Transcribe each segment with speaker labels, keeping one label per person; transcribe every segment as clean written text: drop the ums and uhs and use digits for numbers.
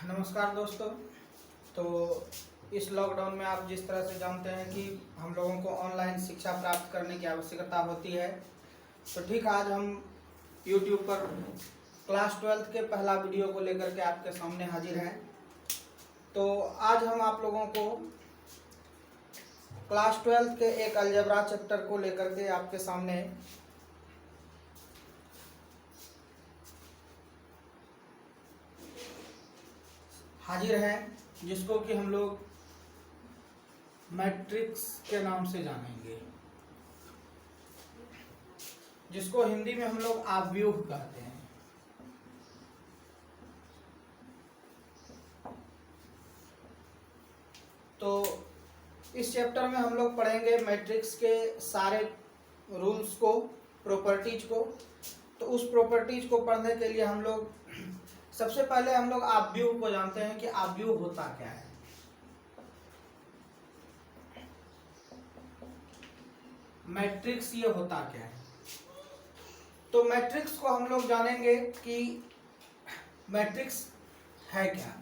Speaker 1: नमस्कार दोस्तों। तो इस लॉकडाउन में आप जिस तरह से जानते हैं कि हम लोगों को ऑनलाइन शिक्षा प्राप्त करने की आवश्यकता होती है, तो ठीक आज हम YouTube पर क्लास 12th के पहला वीडियो को लेकर के आपके सामने हाजिर हैं। तो आज हम आप लोगों को क्लास 12th के एक अलजेब्रा चैप्टर को लेकर के आपके सामने हाजिर हैं, जिसको कि हम लोग मैट्रिक्स के नाम से जानेंगे, जिसको हिंदी में हम लोग आव्यूह कहते हैं। तो इस चैप्टर में हम लोग पढ़ेंगे मैट्रिक्स के सारे रूल्स को, प्रॉपर्टीज को। तो उस प्रॉपर्टीज को पढ़ने के लिए हम लोग सबसे पहले हम लोग आव्यूह को जानते हैं कि आव्यूह होता क्या है। मैट्रिक्स ये होता क्या है। तो मैट्रिक्स को हम लोग जानेंगे कि मैट्रिक्स है क्या।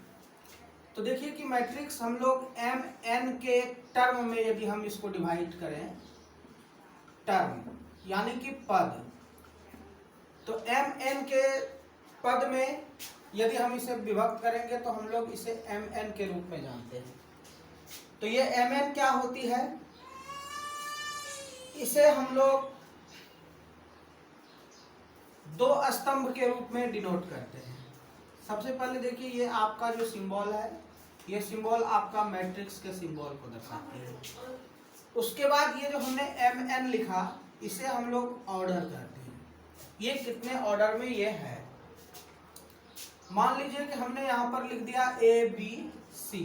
Speaker 1: तो देखिए कि मैट्रिक्स हम लोग एम एन के टर्म में यदि हम इसको डिवाइड करें, टर्म यानी कि पद, तो एम एन के पद में यदि हम इसे विभक्त करेंगे तो हम लोग इसे एम एन के रूप में जानते हैं। तो ये एम एन क्या होती है, इसे हम लोग दो स्तंभ के रूप में डिनोट करते हैं। सबसे पहले देखिए ये आपका जो सिंबल है, ये सिंबल आपका मैट्रिक्स के सिंबल को दर्शाती है। उसके बाद ये जो हमने एम एन लिखा, इसे हम लोग ऑर्डर करते हैं। ये कितने ऑर्डर में ये है। मान लीजिए कि हमने यहाँ पर लिख दिया ए बी सी,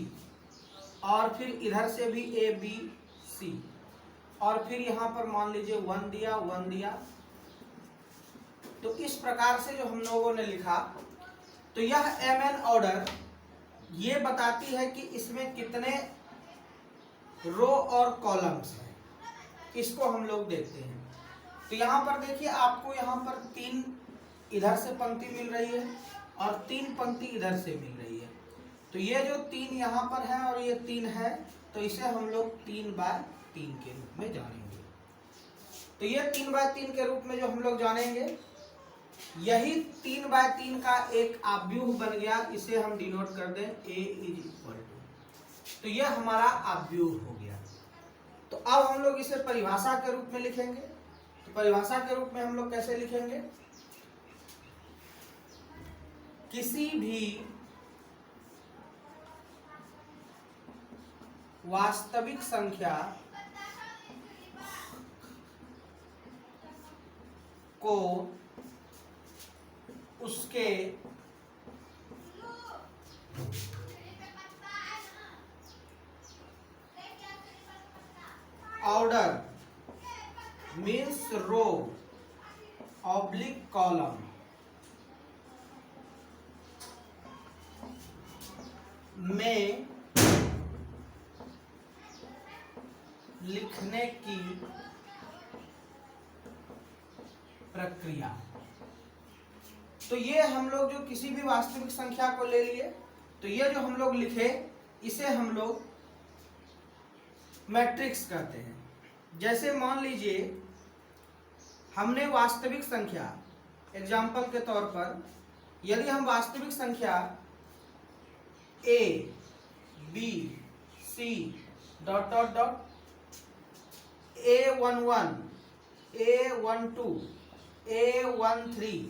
Speaker 1: और फिर इधर से भी ए बी सी, और फिर यहाँ पर मान लीजिए 1 दिया। तो इस प्रकार से जो हम लोगों ने लिखा, तो यह एम एन ऑर्डर ये बताती है कि इसमें कितने रो और कॉलम्स हैं, इसको हम लोग देखते हैं। तो यहाँ पर देखिए आपको यहाँ पर 3 इधर से पंक्ति मिल रही है और 3 पंक्ति इधर से मिल रही है। तो ये जो 3 यहाँ पर है और ये 3 है, तो इसे हम लोग 3/3 के रूप में जानेंगे। तो ये 3/3 के रूप में जो हम लोग जानेंगे, यही 3/3 का एक आव्यूह बन गया। इसे हम डिनोट कर दें A = तो यह हमारा आव्यूह हो गया। तो अब हम लोग इसे परिभाषा के रूप में लिखेंगे। तो परिभाषा के रूप में हम लोग कैसे लिखेंगे, किसी भी वास्तविक संख्या को उसके order means row oblique column में लिखने की प्रक्रिया। तो ये हम लोग जो किसी भी वास्तविक संख्या को ले लिए, तो ये जो हम लोग लिखे, इसे हम लोग मैट्रिक्स कहते हैं। जैसे मान लीजिए हमने वास्तविक संख्या, एग्जाम्पल के तौर पर यदि हम वास्तविक संख्या A B C ... A11 A12 A13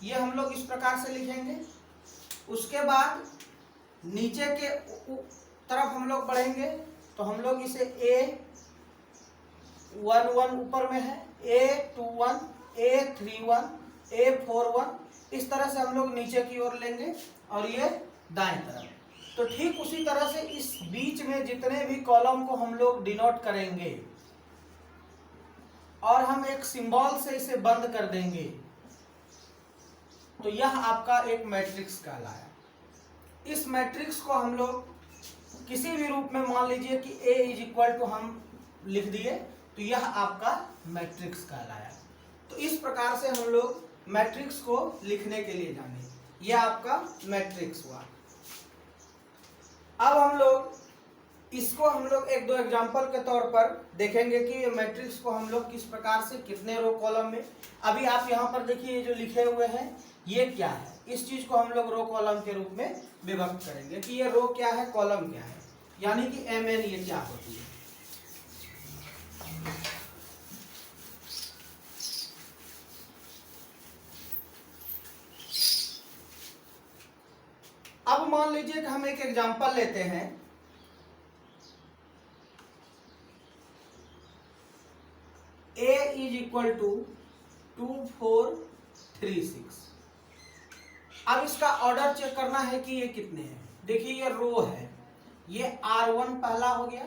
Speaker 1: ये हम लोग इस प्रकार से लिखेंगे। उसके बाद नीचे के तरफ हम लोग बढ़ेंगे, तो हम लोग इसे A11 ऊपर में है, A21 A31 A41 इस तरह से हम लोग नीचे की ओर लेंगे, और ये दाएं तरफ। तो ठीक उसी तरह से इस बीच में जितने भी कॉलम को हम लोग डिनोट करेंगे और हम एक सिंबल से इसे बंद कर देंगे, तो यह आपका एक मैट्रिक्स कहलाया। इस मैट्रिक्स को हम लोग किसी भी रूप में, मान लीजिए कि A = हम लिख दिए, तो यह आपका मैट्रिक्स कहलाया। तो इस प्रकार से हम लोग मैट्रिक्स को लिखने के लिए जाने। ये आपका मैट्रिक्स हुआ। अब हम लोग इसको एक दो एग्जांपल के तौर पर देखेंगे कि मैट्रिक्स को हम लोग किस प्रकार से कितने रो कॉलम में। अभी आप यहाँ पर देखिए ये जो लिखे हुए हैं ये क्या है, इस चीज को हम लोग रो कॉलम के रूप में विभक्त करेंगे कि ये रो क्या है कॉलम क्या है, यानी कि mn ये क्या होती है। अब मान लीजिए कि हम एक एग्जांपल लेते हैं, A इज इक्वल टू 2 4 3 6। अब इसका ऑर्डर चेक करना है कि ये कितने हैं। देखिए ये रो है, ये R1 पहला हो गया,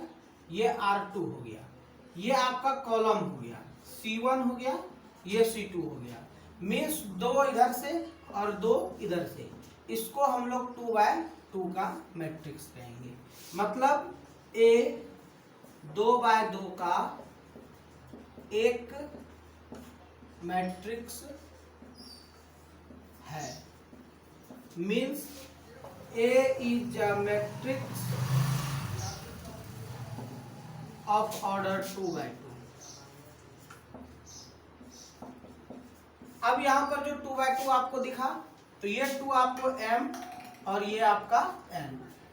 Speaker 1: ये R2 हो गया, ये आपका कॉलम हो गया, C1 हो गया, ये C2 हो गया। मीन्स 2 इधर से और 2 इधर से, इसको हम लोग 2 बाय 2 का मैट्रिक्स कहेंगे। मतलब A 2 बाय 2 का एक मैट्रिक्स है। Means A is a matrix of order 2 by 2। अब यहां पर जो 2 by 2 आपको दिखा, तो ये 2 आपको M और ये आपका N,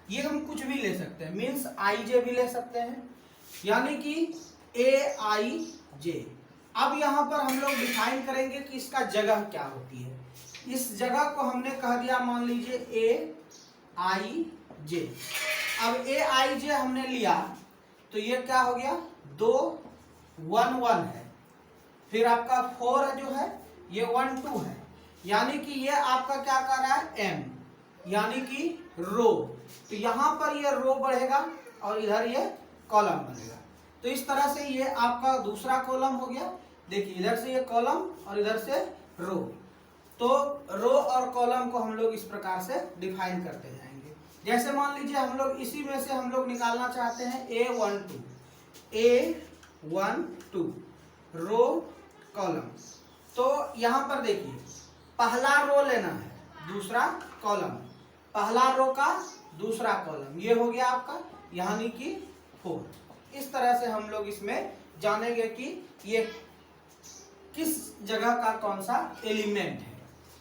Speaker 1: ये हम कुछ भी ले सकते हैं, मीन्स IJ भी ले सकते हैं, यानी कि AIJ। अब यहाँ पर हम लोग डिफाइन करेंगे कि इसका जगह क्या होती है। इस जगह को हमने कह दिया मान लीजिए AIJ। अब AIJ हमने लिया तो ये क्या हो गया, 2 1 1 है, फिर आपका 4 जो है ये 1 2 है, यानी कि ये आपका क्या कर रहा है M, यानी कि रो। तो यहाँ पर ये रो बढ़ेगा और इधर ये कॉलम बनेगा। तो इस तरह से ये आपका दूसरा कॉलम हो गया। देखिए इधर से ये कॉलम और इधर से रो। तो रो और कॉलम को हम लोग इस प्रकार से डिफाइन करते जाएंगे। जैसे मान लीजिए हम लोग इसी में से हम लोग निकालना चाहते हैं A12 रो कॉलम। तो यहाँ पर देखिए पहला रो लेना है, दूसरा कॉलम, पहला रो का दूसरा कॉलम, ये हो गया आपका यानी कि 4। इस तरह से हम लोग इसमें जानेंगे कि ये किस जगह का कौन सा एलिमेंट है,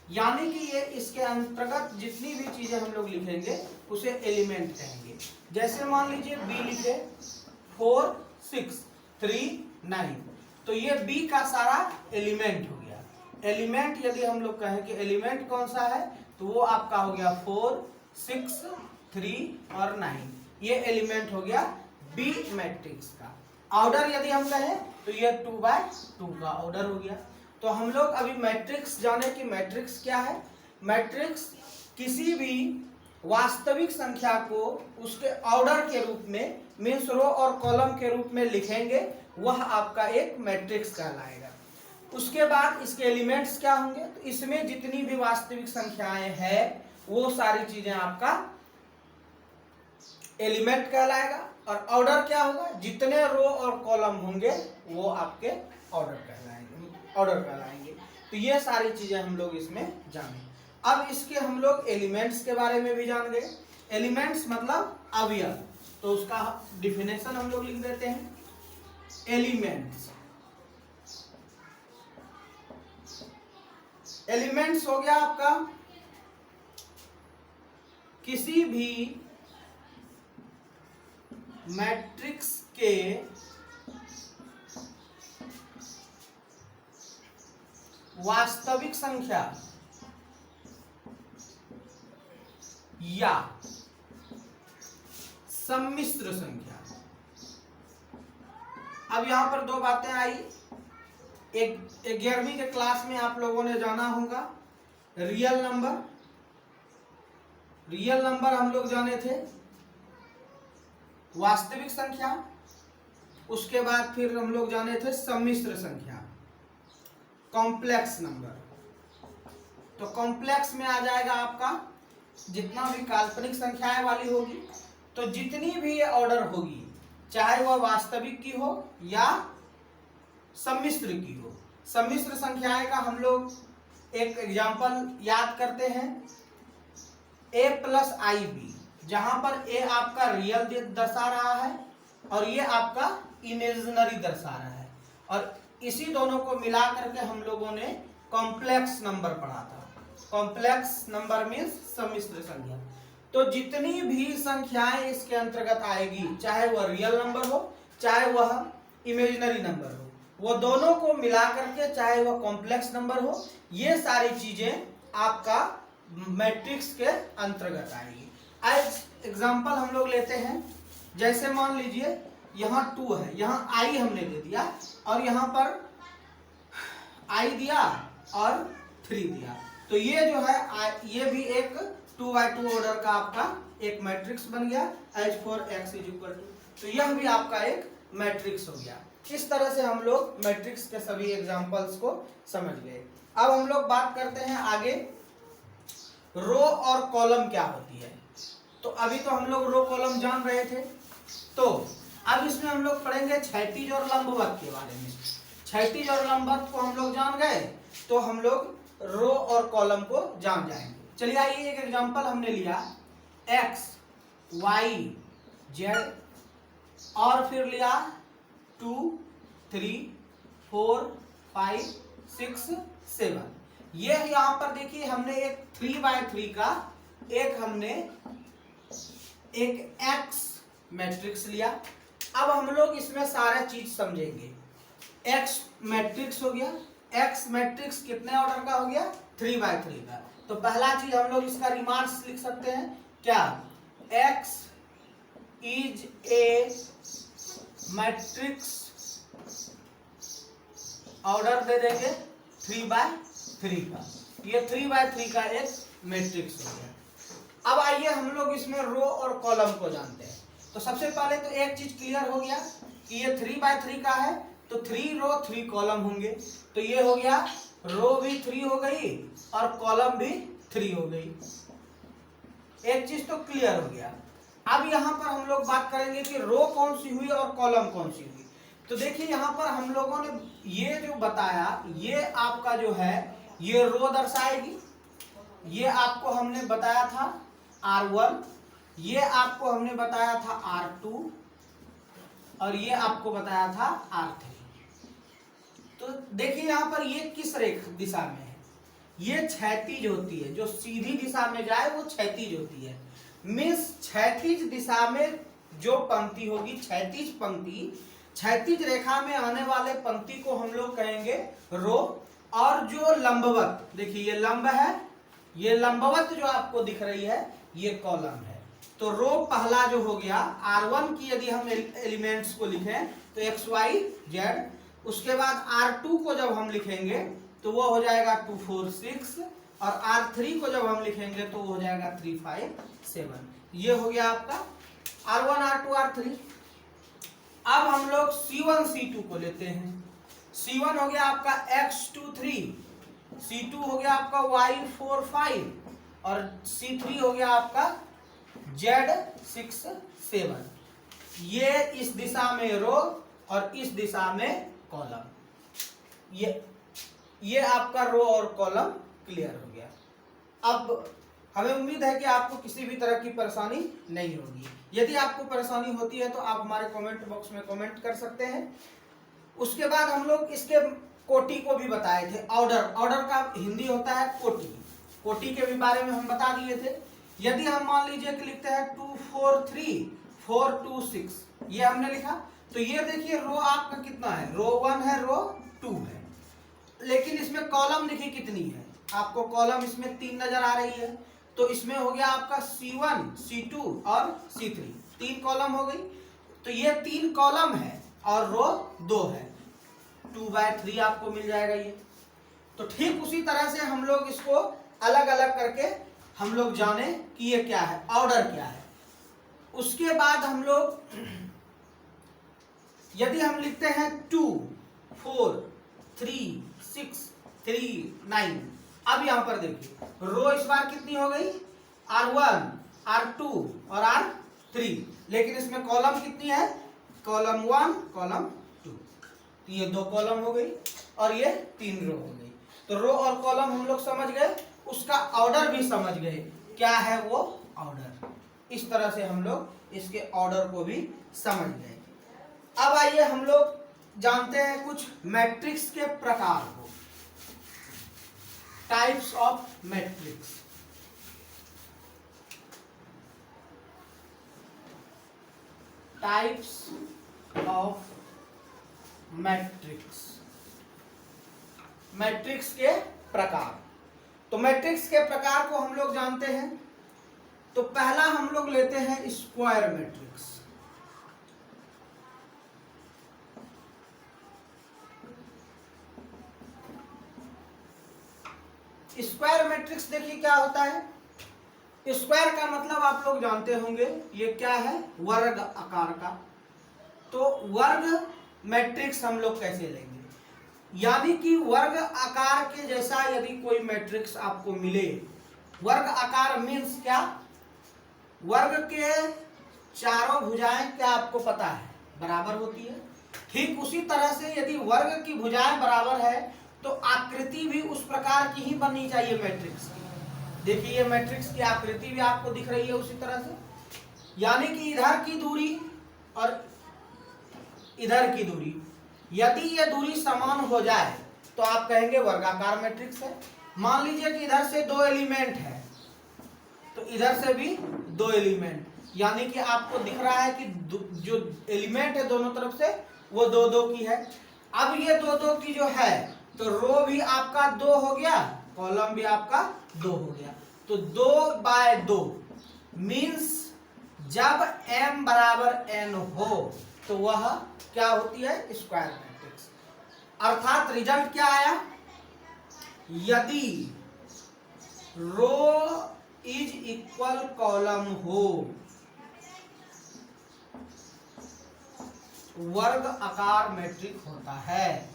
Speaker 1: यानी कि ये इसके अंतर्गत जितनी भी चीजें हम लोग लिखेंगे उसे एलिमेंट कहेंगे। जैसे मान लीजिए B लिखे 4 6 3 9, तो ये B का सारा एलिमेंट हो गया। एलिमेंट यदि हम लोग कहें कि एलिमेंट कौन सा है, तो वो आपका हो गया 4 6 3 और 9, ये एलिमेंट हो गया B मैट्रिक्स का। ऑर्डर यदि हम कहें तो ये 2 बाय 2 का ऑर्डर हो गया। तो हम लोग अभी मैट्रिक्स जाने कि मैट्रिक्स क्या है। मैट्रिक्स किसी भी वास्तविक संख्या को उसके ऑर्डर के रूप में, मीन्स रो और कॉलम के रूप में लिखेंगे, वह आपका एक मैट्रिक्स कहलाएगा। उसके बाद इसके एलिमेंट्स क्या होंगे, तो इसमें जितनी भी वास्तविक संख्याएं हैं वो सारी चीजें आपका एलिमेंट कहलाएगा। और ऑर्डर क्या होगा, जितने रो और कॉलम होंगे वो आपके ऑर्डर कहलाएंगे। तो ये सारी चीजें हम लोग इसमें जाने। अब इसके हम लोग एलिमेंट्स के बारे में भी जान गए। एलिमेंट्स मतलब अवयव, तो उसका डिफिनेशन हम लोग लिख देते हैं। एलिमेंट्स हो गया आपका किसी भी मैट्रिक्स के वास्तविक संख्या या सम्मिश्र संख्या। अब यहां पर दो बातें आई। एक 11वीं के क्लास में आप लोगों ने जाना होगा रियल नंबर हम लोग जाने थे, वास्तविक संख्या, उसके बाद फिर हम लोग जाने थे सम्मिश्र संख्या, कॉम्प्लेक्स नंबर। तो कॉम्प्लेक्स में आ जाएगा आपका जितना भी काल्पनिक संख्याएं वाली होगी, तो जितनी भी ये ऑर्डर होगी, चाहे वह वास्तविक की हो या सम्मिश्र की हो। सम्मिश्र संख्याएं का हम लोग एक एग्जाम्पल याद करते हैं ए प्लस आई बी, जहां पर ए आपका रियल दर्शा रहा है और ये आपका इमेजिनरी दर्शा रहा है, और इसी दोनों को मिला करके हम लोगों ने कॉम्प्लेक्स नंबर पढ़ा था। कॉम्प्लेक्स नंबर मीन्स सम्मिश्र संख्या। तो जितनी भी संख्याएं इसके अंतर्गत आएगी, चाहे वह रियल नंबर हो चाहे वह इमेजिनरी नंबर हो, वो दोनों को मिला करके चाहे वह कॉम्प्लेक्स नंबर हो, ये सारी चीजें आपका मैट्रिक्स के अंतर्गत आएगी। आज एग्जांपल हम लोग लेते हैं, जैसे मान लीजिए यहाँ 2 है, यहाँ आई हमने दे दिया और यहाँ पर आई दिया और 3 दिया, तो ये जो है ये भी एक 2x2 ऑर्डर का आपका एक मैट्रिक्स बन गया। As for x is equal to, तो यह भी आपका एक मैट्रिक्स हो गया। इस तरह से हम लोग मैट्रिक्स के सभी एग्जांपल्स को समझ गए। अब हम लोग बात करते हैं आगे, रो और कॉलम क्या होती है। तो अभी तो हम लोग रो कॉलम जान रहे थे, तो अब इसमें हम लोग पढ़ेंगे क्षैतिज और लंबवत के बारे में। क्षैतिज और लंबवत को हम लोग जान गए, तो हम लोग रो और कॉलम को जान जाएंगे। चलिए आइए एक एग्जांपल हमने लिया x y z और फिर लिया 2 3 4 5 6 7। ये यहाँ पर देखिए हमने एक 3x3 का हमने एक x मैट्रिक्स लिया। अब हम लोग इसमें सारा चीज समझेंगे। x मैट्रिक्स हो गया, x मैट्रिक्स कितने ऑर्डर का हो गया, 3x3 का। तो पहला चीज हम लोग इसका रिमार्क्स लिख सकते हैं क्या, x is a matrix, order दे देंगे 3x3 का। ये 3x3 का एक मैट्रिक्स हो गया। अब आइए हम लोग इसमें रो और कॉलम को जानते हैं। तो सबसे पहले तो एक चीज क्लियर हो गया कि ये 3x3 का है, तो 3 रो 3 कॉलम होंगे। तो ये हो गया, रो भी 3 हो गई और कॉलम भी 3 हो गई। एक चीज तो क्लियर हो गया। अब यहाँ पर हम लोग बात करेंगे कि रो कौन सी हुई और कॉलम कौन सी हुई। तो देखिए यहाँ पर हम लोगों ने ये जो बताया, ये आपका जो है ये रो दर्शाएगी। ये आपको हमने बताया था R1, ये आपको हमने बताया था R2 और ये आपको बताया था R3। तो देखिए यहाँ पर ये किस रेखा दिशा में है, ये क्षैतिज होती है। जो सीधी दिशा में जाए वो क्षैतिज होती है। मीन्स क्षैतिज दिशा में जो पंक्ति होगी, क्षैतिज पंक्ति, क्षैतिज रेखा में आने वाले पंक्ति को हम लोग कहेंगे रो। और जो लंबवत, देखिए ये लंब है, ये लंबवत जो आपको दिख रही है ये कॉलम है। तो रो पहला जो हो गया, R1 की यदि हम एलिमेंट्स को लिखें तो x y z, उसके बाद R2 को जब हम लिखेंगे तो वो हो जाएगा 2 4 6, और R3 को जब हम लिखेंगे तो वो हो जाएगा 3 5 7। ये हो गया आपका R1 R2 R3। अब हम लोग C1 C2 को लेते हैं। C1 हो गया आपका x2 3, C2 हो गया आपका y4 5 और C3 हो गया आपका z6 7। ये इस दिशा में रो और इस दिशा में कॉलम। ये आपका रो और कॉलम क्लियर हो गया। अब हमें उम्मीद है कि आपको किसी भी तरह की परेशानी नहीं होगी। यदि आपको परेशानी होती है तो आप हमारे कमेंट बॉक्स में कमेंट कर सकते हैं। उसके बाद हम लोग इसके कोटि को भी बताए थे। ऑर्डर का हिंदी होता है कोटि। कोटि के भी बारे में हम बता दिए थे। यदि हम मान लीजिए कि लिखते हैं 2 4 3 4 2 6, ये हमने लिखा, तो ये देखिए रो आपका कितना है, रो 1 है, रो 2 है, लेकिन इसमें कॉलम देखिए कितनी है, आपको कॉलम इसमें 3 नजर आ रही है। तो इसमें हो गया आपका C1 C2 और C3, 3 कॉलम हो गई। तो ये 3 कॉलम है और रो 2 है, 2/3 आपको मिल जाएगा ये। तो ठीक उसी तरह से हम लोग इसको अलग अलग करके हम लोग जाने कि ये क्या है, ऑर्डर क्या है। उसके बाद हम लोग यदि हम लिखते हैं 2 4 3 6 3 9, अब यहां पर देखिए रो इस बार कितनी हो गई, R1 R2 और R3, लेकिन इसमें कॉलम कितनी है, कॉलम 1 कॉलम 2, ये 2 कॉलम हो गई और ये 3 रो हो गई। तो रो और कॉलम हम लोग समझ गए, उसका ऑर्डर भी समझ गए। क्या है वो ऑर्डर। इस तरह से हम लोग इसके ऑर्डर को भी समझ गए। अब आइए हम लोग जानते हैं कुछ मैट्रिक्स के प्रकार को, types of matrix. Types of matrix, matrix के प्रकार। तो मैट्रिक्स के प्रकार को हम लोग जानते हैं। तो पहला हम लोग लेते हैं स्क्वायर मैट्रिक्स। स्क्वायर मैट्रिक्स देखिए क्या होता है। स्क्वायर का मतलब आप लोग जानते होंगे, ये क्या है, वर्ग आकार का। तो वर्ग मैट्रिक्स हम लोग कैसे लेंगे, यानी कि वर्ग आकार के जैसा यदि कोई मैट्रिक्स आपको मिले, वर्ग आकार मीन्स क्या, वर्ग के चारों भुजाएं क्या आपको पता है बराबर होती है। ठीक उसी तरह से यदि वर्ग की भुजाएं बराबर है तो आकृति भी उस प्रकार की ही बननी चाहिए मैट्रिक्स की। देखिए ये मैट्रिक्स की आकृति भी आपको दिख रही है उसी तरह से, यानी कि इधर की दूरी और इधर की दूरी, यदि ये दूरी समान हो जाए तो आप कहेंगे वर्गाकार मैट्रिक्स है। मान लीजिए कि इधर से दो एलिमेंट है तो इधर से भी दो एलिमेंट, यानी कि आपको दिख रहा है कि जो एलिमेंट है दोनों तरफ से वो दो दो की है। अब ये दो दो की जो है तो रो भी आपका दो हो गया, कॉलम भी आपका दो हो गया। तो 2/2 मीन्स जब m बराबर n हो तो वह क्या होती है, स्क्वायर मैट्रिक्स। अर्थात रिजल्ट क्या आया, यदि रो इज इक्वल कॉलम हो, वर्ग आकार मैट्रिक्स होता है।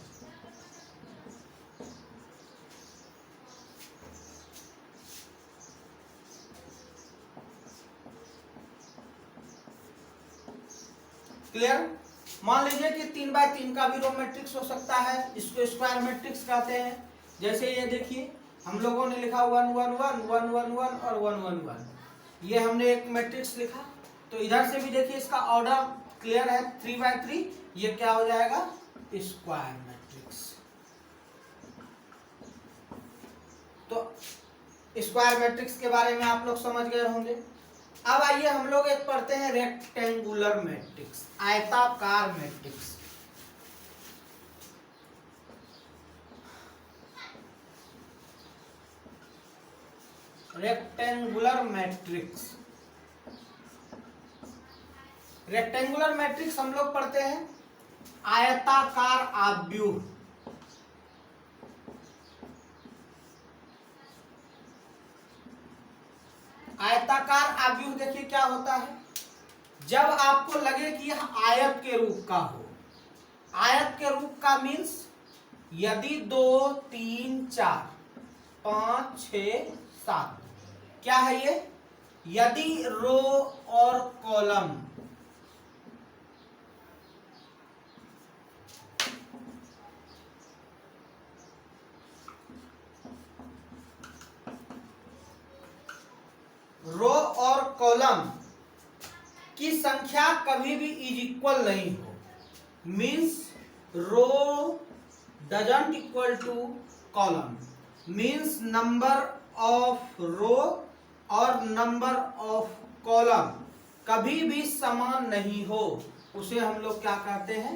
Speaker 1: क्लियर। मान लीजिए कि 3/3 का भी रो मैट्रिक्स हो सकता है, इसको स्क्वायर मैट्रिक्स कहते हैं। जैसे ये देखिए हम लोगों ने लिखा 1 1 1 1 1 1 और 1 1 1, ये हमने एक मैट्रिक्स लिखा। तो इधर से भी देखिए इसका ऑर्डर क्लियर है, 3/3, ये क्या हो जाएगा, स्क्वायर मैट्रिक्स। तो स्क्वायर मैट्रिक्स के बारे में आप लोग समझ गए होंगे। अब आइए हम लोग एक पढ़ते हैं रेक्टेंगुलर मैट्रिक्स, आयताकार matrix. Rectangular matrix, rectangular matrix हम लोग पढ़ते हैं आयताकार आव्यूह। आयताकार आव्यूह देखिए क्या होता है, जब आपको लगे कि यह आयत के रूप का हो। आयत के रूप का मीन्स यदि 2 3 4 5 6 7, क्या है ये, यदि रो और कॉलम की संख्या कभी भी इज इक्वल नहीं हो, means row doesn't equal to column, means number of row और नंबर ऑफ कॉलम कभी भी समान नहीं हो, उसे हम लोग क्या कहते हैं,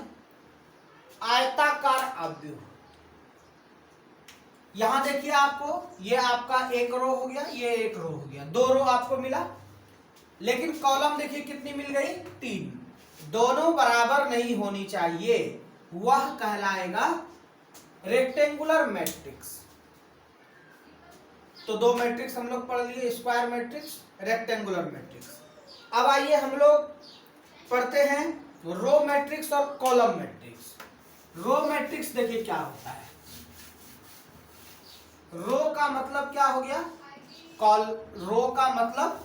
Speaker 1: आयताकार आव्यूह। यहां देखिए आपको, ये आपका एक रो हो गया, ये एक रो हो गया, 2 रो आपको मिला, लेकिन कॉलम देखिए कितनी मिल गई, 3। दोनों बराबर नहीं होनी चाहिए, वह कहलाएगा रेक्टेंगुलर मैट्रिक्स। तो 2 मैट्रिक्स हम लोग पढ़ लिए, स्क्वायर मैट्रिक्स, रेक्टेंगुलर मैट्रिक्स। अब आइए हम लोग पढ़ते हैं रो मैट्रिक्स और कॉलम मैट्रिक्स। रो मैट्रिक्स देखिए क्या होता है, रो का मतलब क्या हो गया, रो का मतलब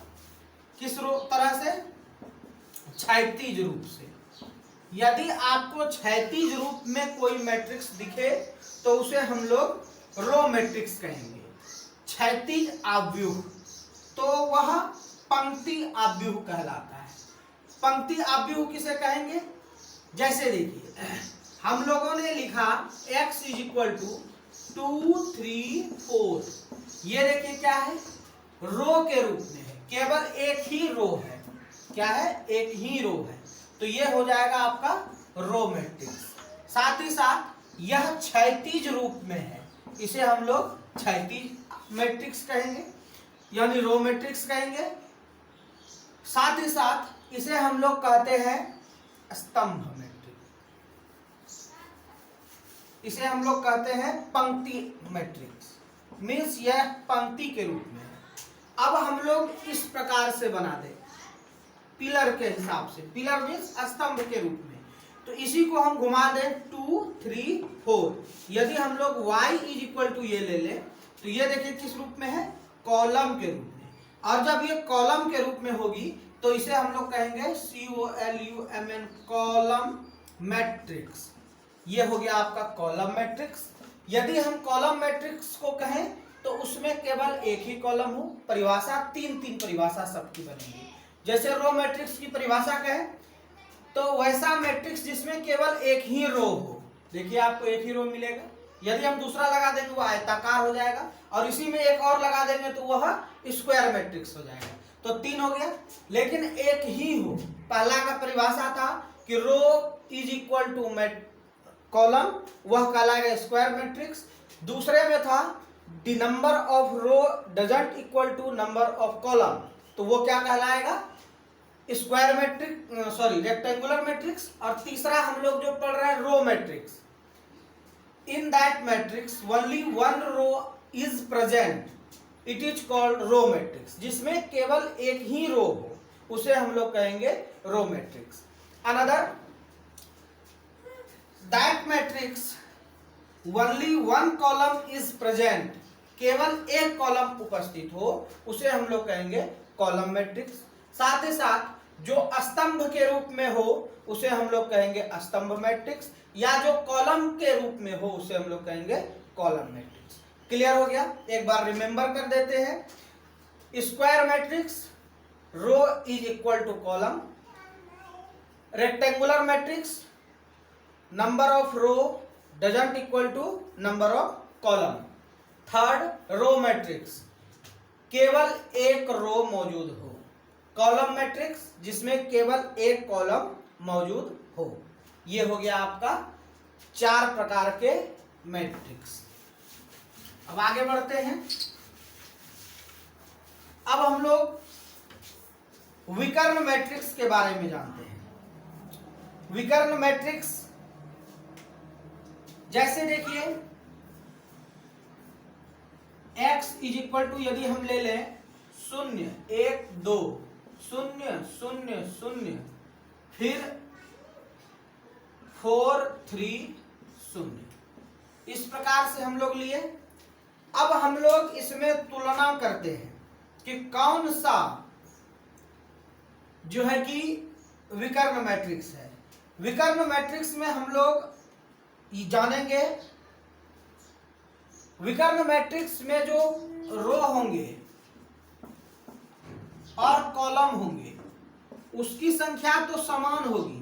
Speaker 1: किस तरह से, क्षैतिज रूप से। यदि आपको क्षैतिज रूप में कोई मैट्रिक्स दिखे तो उसे हम लोग रो मैट्रिक्स कहेंगे, क्षैतिज आव्यूह। तो वह पंक्ति आव्यूह कहलाता है। पंक्ति आव्यूह किसे कहेंगे? जैसे देखिए हम लोगों ने लिखा x इज इक्वल टू 2 3 4, ये देखिए क्या है, रो के रूप में है, केवल एक ही रो है। क्या है? एक ही रो है, तो ये हो जाएगा आपका रो मैट्रिक्स। साथ ही साथ यह क्षैतिज रूप में है, इसे हम लोग क्षैतिज मैट्रिक्स कहेंगे, यानी रो मैट्रिक्स कहेंगे। साथ ही साथ इसे हम लोग कहते हैं स्तंभ मैट्रिक्स, इसे हम लोग कहते हैं पंक्ति मैट्रिक्स, मीन्स यह पंक्ति के रूप में है। अब हम लोग इस प्रकार से बना दें पिलर के हिसाब से, पिलर मीन्स स्तंभ के रूप में, तो इसी को हम घुमा दें 2 3 4। यदि हम लोग y इज इक्वल टू ये ले लें तो ये देखिए किस रूप में है, कॉलम के रूप में। और जब ये कॉलम के रूप में होगी तो इसे हम लोग कहेंगे COLUMN, कॉलम मैट्रिक्स। ये हो गया आपका कॉलम मैट्रिक्स। यदि हम कॉलम मैट्रिक्स को कहें तो उसमें केवल एक ही कॉलम हो, परिभाषा 3 परिभाषा सबकी बनेगी। जैसे रो मैट्रिक्स की परिभाषा कहें तो वैसा मैट्रिक्स जिसमें केवल एक ही रो हो, देखिए आपको एक ही रो मिलेगा। यदि हम दूसरा लगा देंगे वो आयताकार हो जाएगा, और इसी में एक और लगा देंगे तो वह स्क्वायर मैट्रिक्स हो जाएगा। तो 3 हो गया, लेकिन एक ही हो। पहला का परिभाषा था कि row is equal to column, वह कहलाएगा स्क्वायर मैट्रिक्स। दूसरे में था the number of row doesn't equal to number of column, तो वो क्या कहलाएगा, square matrix, sorry rectangular matrix. और तीसरा हम लोग जो पढ़ रहे हैं row matrix, in that matrix only one row is present, it is called row matrix, जिसमें केवल एक ही रो हो उसे हम लोग कहेंगे row matrix. Another that matrix only one column is present, केवल एक कॉलम उपस्थित हो उसे हम लोग कहेंगे कॉलम मैट्रिक्स। साथ ही साथ जो स्तंभ के रूप में हो उसे हम लोग कहेंगे स्तंभ मैट्रिक्स, या जो कॉलम के रूप में हो उसे हम लोग कहेंगे कॉलम मैट्रिक्स। क्लियर हो गया? एक बार रिमेंबर कर देते हैं। Square matrix, row is equal to column. Rectangular matrix, number of row doesn't equal to number of column. Third row matrix, केवल एक रो मौजूद हो। कॉलम मैट्रिक्स, जिसमें केवल एक कॉलम मौजूद हो। ये हो गया आपका 4 प्रकार के मैट्रिक्स। अब आगे बढ़ते हैं। अब हम लोग विकर्ण मैट्रिक्स के बारे में जानते हैं। विकर्ण मैट्रिक्स जैसे देखिए x इज इक्वल टू, यदि हम ले लें 0 1 2 0 0 0, फिर 4 3 0, इस प्रकार से हम लोग लिए। अब हम लोग इसमें तुलना करते हैं कि कौन सा जो है कि विकर्ण मैट्रिक्स है। विकर्ण मैट्रिक्स में हम लोग जानेंगे, विकर्ण मैट्रिक्स में जो रो होंगे और कॉलम होंगे उसकी संख्या तो समान होगी,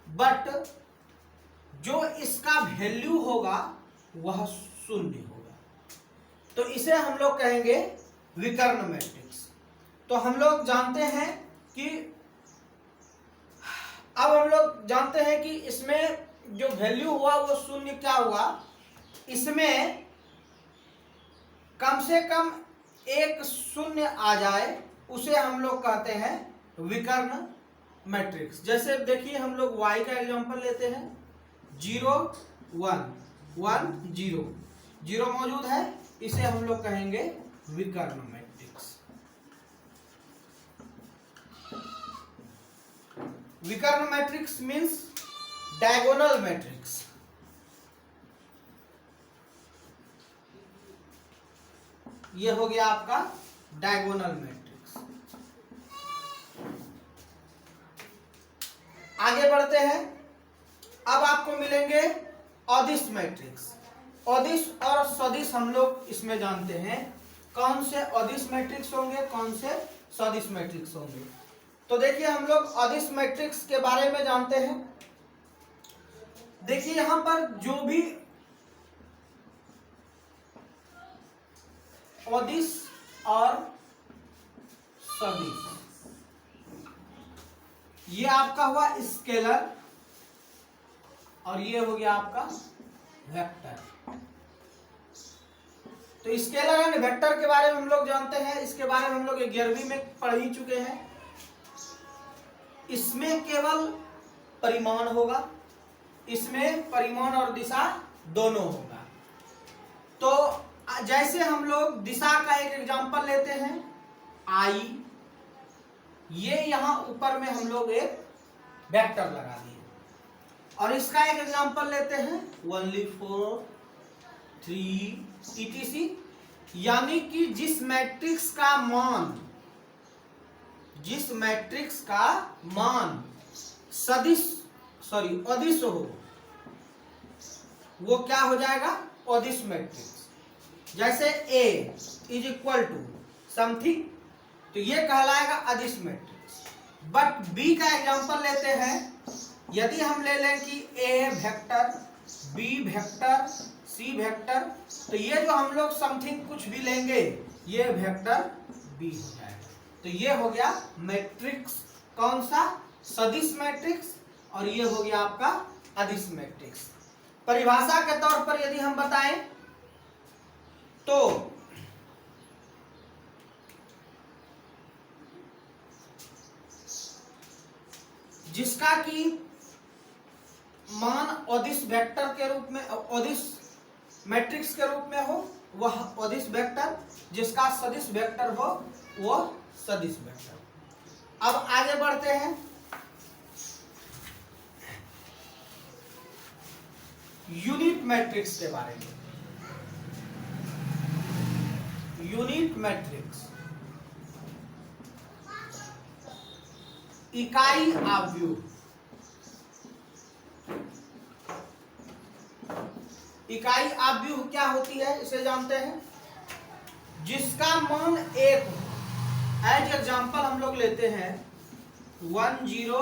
Speaker 1: बट जो इसका वैल्यू होगा वह 0 होगा, तो इसे हम लोग कहेंगे विकर्ण मैट्रिक्स। तो हम लोग जानते हैं कि अब हम लोग जानते हैं कि इसमें जो वैल्यू हुआ वो 0 क्या हुआ, इसमें कम से कम एक 0 आ जाए उसे हम लोग कहते हैं विकर्ण मैट्रिक्स। जैसे देखिए हम लोग y का एग्जांपल लेते हैं, 0 1 1 0, 0 मौजूद है, इसे हम लोग कहेंगे विकर्ण मैट्रिक्स। विकर्ण मैट्रिक्स मीन्स डायगोनल मैट्रिक्स। ये हो गया आपका डायगोनल मैट्रिक्स। आगे बढ़ते हैं। अब आपको मिलेंगे अदिश मैट्रिक्स। अदिश और सदिश हम लोग इसमें जानते हैं। कौन से अदिश मैट्रिक्स होंगे, कौन से सदिश मैट्रिक्स होंगे। तो देखिए हम लोग अदिश मैट्रिक्स के बारे में जानते हैं। देखिए यहां पर जो भी अदिश और सदिश, ये आपका हुआ स्केलर और ये हो गया आपका वेक्टर। तो स्केलर एंड वेक्टर के बारे में हम लोग जानते हैं, इसके बारे में हम लोग 11वीं में पढ़ ही चुके हैं। इसमें केवल परिमाण होगा, इसमें परिमाण और दिशा दोनों होगा। तो जैसे हम लोग दिशा का एक एग्जांपल लेते हैं आई, ये यहां ऊपर में हम लोग एक वेक्टर लगा दिए, और इसका एक एग्जांपल लेते हैं 1 4 3 etc, यानी कि जिस मैट्रिक्स का मान अदिश हो वो क्या हो जाएगा, अदिश मैट्रिक्स। जैसे A is equal to something, तो ये कहलाएगा अदिश मैट्रिक्स। बट B का एग्जांपल लेते हैं, यदि हम ले लें कि A vector, B vector, C vector, तो ये जो हम लोग समथिंग कुछ भी लेंगे ये वेक्टर B हो जाएगा। तो ये हो गया मैट्रिक्स कौन सा, सदिश मैट्रिक्स, और ये हो गया आपका अदिश मैट्रिक्स। परिभाषा के तौर पर यदि हम बताएं तो जिसका कि मान अदिश वेक्टर के रूप में, अदिश मैट्रिक्स के रूप में हो वह अदिश वेक्टर, जिसका सदिश वेक्टर हो वो सदिश वेक्टर। अब आगे बढ़ते हैं, यूनिट मैट्रिक्स के बारे में। यूनिट मैट्रिक्स इकाई आव्यूह, इकाई आव्यूह क्या होती है इसे जानते हैं, जिसका मान एक हो। एज एग्जांपल हम लोग लेते हैं 1 0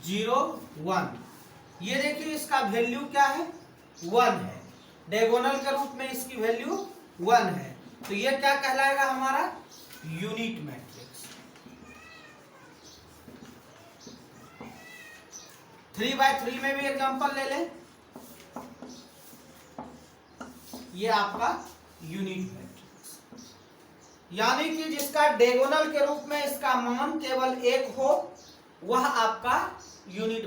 Speaker 1: 0 1, ये देखिए इसका वैल्यू क्या है, 1 है, डायगोनल के रूप में इसकी वैल्यू 1 है, तो ये क्या कहलाएगा हमारा यूनिट मैट्रिक्स। 3x3 में भी एग्जांपल ले लें, ये आपका यूनिट मैट्रिक्स, यानी कि जिसका डायगोनल के रूप में इसका मान केवल 1 हो वह आपका यूनिट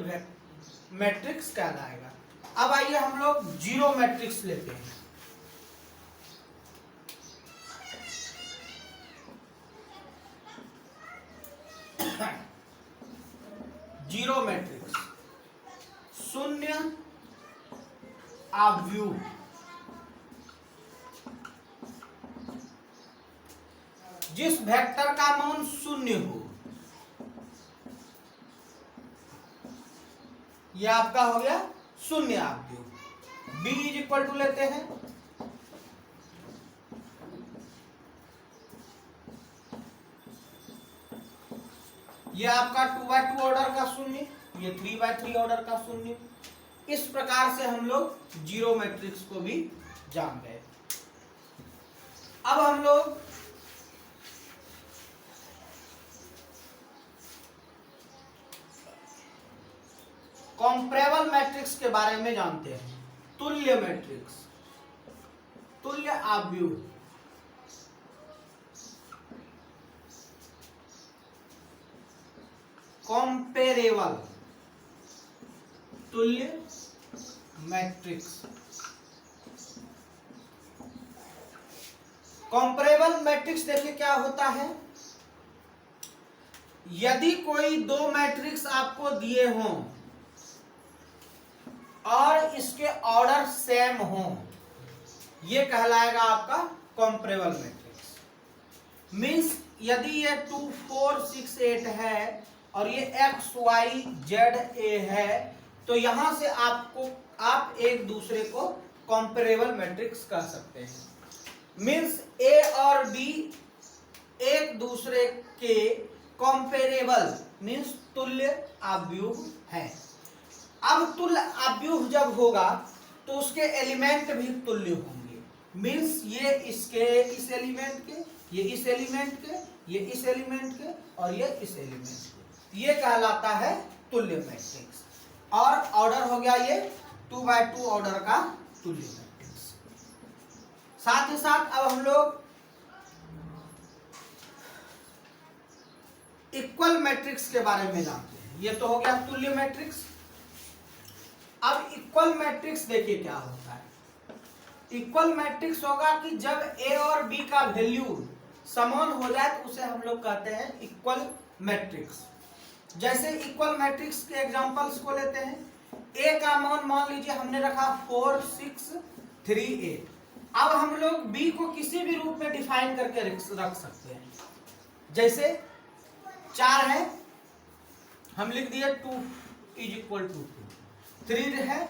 Speaker 1: मैट्रिक्स कहलाएगा। अब आइए हम लोग जीरो मैट्रिक्स लेते हैं। जीरो मैट्रिक्स शून्य आव्यूह, जिस वेक्टर का मान शून्य हो, यह आपका हो गया शून्य आव्यूह। B इज इक्वल टू लेते हैं ये आपका 2x2 ऑर्डर का शून्य, ये 3x3 ऑर्डर का शून्य। इस प्रकार से हम लोग जीरो मैट्रिक्स को भी जान गए। अब हम लोग कॉम्परेबल मैट्रिक्स के बारे में जानते हैं। तुल्य मैट्रिक्स, तुल्य आव्यूह, कॉम्पेरेबल तुल्य मैट्रिक्स। कॉम्परेबल मैट्रिक्स देखिए क्या होता है, यदि कोई दो मैट्रिक्स आपको दिए हों और इसके ऑर्डर सेम हो, ये कहलाएगा आपका कॉम्परेबल मैट्रिक्स। मींस यदि ये 2 4 6 8 है और ये x y z a है, तो यहां से आप एक दूसरे को कॉम्परेबल मैट्रिक्स कह सकते हैं। मीन्स ए और बी एक दूसरे के कॉम्पेरेबल मीन्स तुल्य आव्यूह है। अब तुल्य आव्यूह जब होगा तो उसके एलिमेंट भी तुल्य होंगे। मीन्स ये इसके इस एलिमेंट के, ये इस एलिमेंट के, ये इस एलिमेंट के और ये इस एलिमेंट के, ये कहलाता है तुल्य मैट्रिक्स। और ऑर्डर हो गया ये 2x2 ऑर्डर का तुल्य मैट्रिक्स। साथ ही साथ अब हम लोग इक्वल मैट्रिक्स के बारे में जानते हैं। ये तो हो गया तुल्य मैट्रिक्स। अब इक्वल मैट्रिक्स देखिए क्या होता है। इक्वल मैट्रिक्स होगा कि जब ए और बी का वैल्यू समान हो जाए तो उसे हम लोग कहते हैं इक्वल मैट्रिक्स। जैसे इक्वल मैट्रिक्स के एग्जांपल्स को लेते हैं। ए का मान लीजिए हमने रखा 4 6 3 8। अब हम लोग बी को किसी भी रूप में डिफाइन करके रख सकते हैं। जैसे 4 है, हम लिख दिए 2 = 2। 3 है,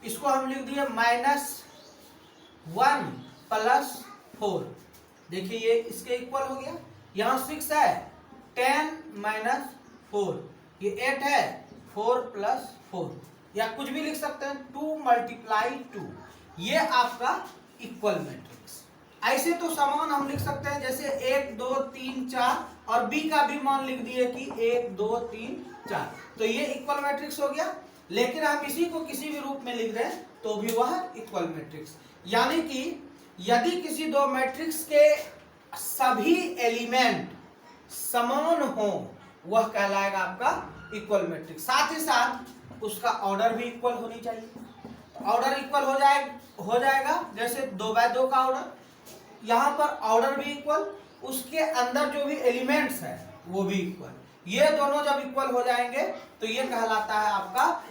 Speaker 1: इसको हम लिख दिए -1 + 4। देखिए ये इसके इक्वल हो गया। यहाँ 6 है, 10 - 4। ये 8 है, 4 + 4, या कुछ भी लिख सकते हैं 2 × 2। ये आपका इक्वल मैट्रिक्स। ऐसे तो समान हम लिख सकते हैं जैसे 1 2 3 4 और बी का भी मान लिख दिए कि 1 2 3 4। तो ये इक्वल मैट्रिक्स हो गया। लेकिन हम इसी को किसी भी रूप में लिख रहे हैं तो भी वह इक्वल मैट्रिक्स। यानी कि यदि किसी दो मैट्रिक्स के सभी एलिमेंट समान हो वह कहलाएगा आपका इक्वल मैट्रिक्स। साथ ही साथ उसका ऑर्डर भी इक्वल होनी चाहिए। ऑर्डर इक्वल हो जाएगा जैसे 2x2 का ऑर्डर, यहाँ पर ऑर्डर भी इक्वल, उसके अंदर जो भी एलिमेंट्स है वो भी इक्वल। ये दोनों जब इक्वल हो जाएंगे तो ये कहलाता है आपका